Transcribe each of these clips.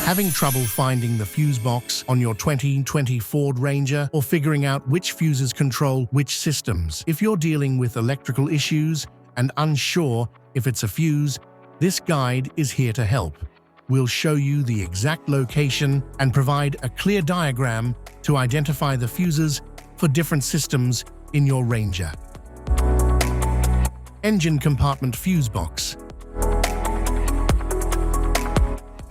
Having trouble finding the fuse box on your 2020 Ford Ranger or figuring out which fuses control which systems? If you're dealing with electrical issues and unsure if it's a fuse, this guide is here to help. We'll show you the exact location and provide a clear diagram to identify the fuses for different systems in your Ranger. Engine compartment fuse box.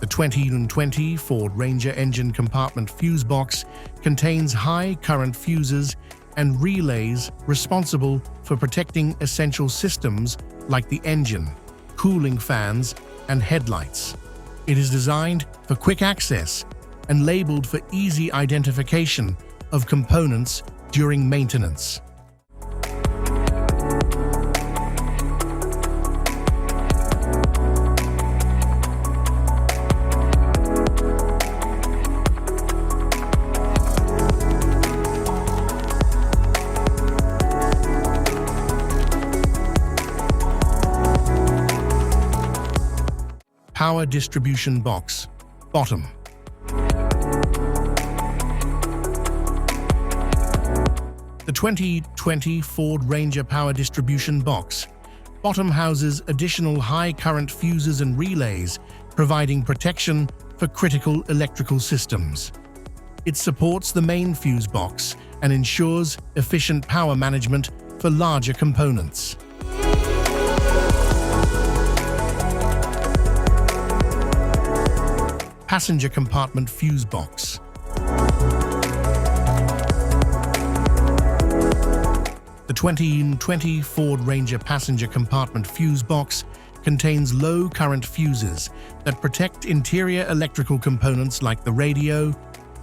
The 2020 Ford Ranger engine compartment fuse box contains high current fuses and relays responsible for protecting essential systems like the engine, cooling fans, and headlights. It is designed for quick access and labeled for easy identification of components during maintenance. Power distribution box, bottom. The 2020 Ford Ranger power distribution box, bottom houses additional high current fuses and relays, providing protection for critical electrical systems. It supports the main fuse box and ensures efficient power management for larger components. Passenger compartment fuse box. The 2020 Ford Ranger passenger compartment fuse box contains low current fuses that protect interior electrical components like the radio,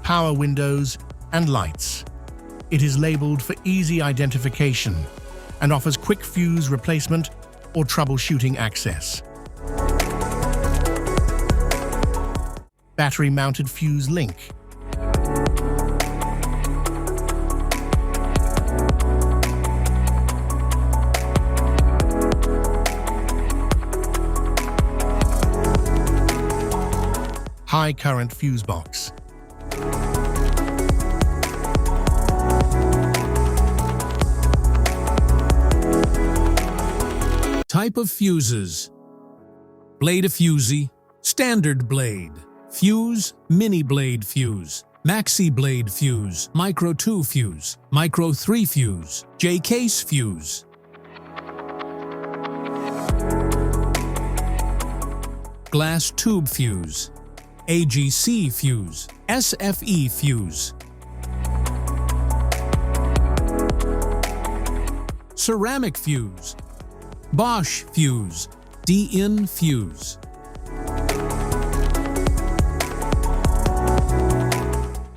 power windows, and lights. It is labeled for easy identification and offers quick fuse replacement or troubleshooting access. Battery-mounted fuse link. High current fuse box. Type of fuses: blade fusee, standard blade, fuse, mini blade fuse, maxi blade fuse, micro 2 fuse, micro 3 fuse, J-case fuse. Glass tube fuse, AGC fuse, SFE fuse. Ceramic fuse, Bosch fuse, DIN fuse.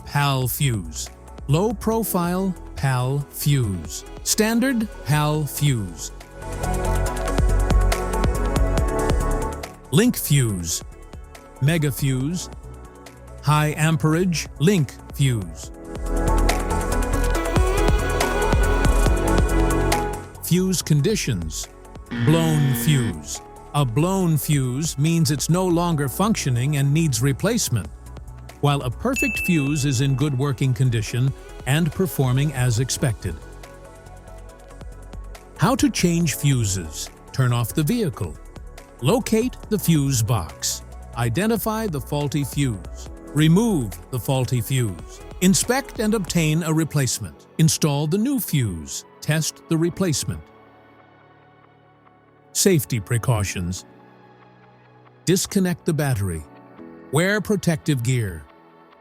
PAL fuse, low profile PAL fuse, standard PAL fuse. Link fuse, mega fuse, high amperage link fuse. Fuse conditions: blown fuse. A blown fuse means it's no longer functioning and needs replacement, while a perfect fuse is in good working condition and performing as expected. How to change fuses: turn off the vehicle, locate the fuse box, identify the faulty fuse, remove the faulty fuse, inspect and obtain a replacement, install the new fuse, test the replacement. Safety precautions: disconnect the battery, wear protective gear,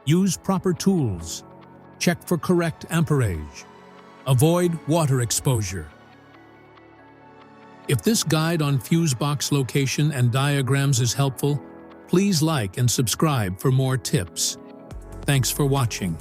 use proper tools, check for correct amperage, avoid water exposure. If this guide on fuse box location and diagrams is helpful, please like and subscribe for more tips. Thanks for watching.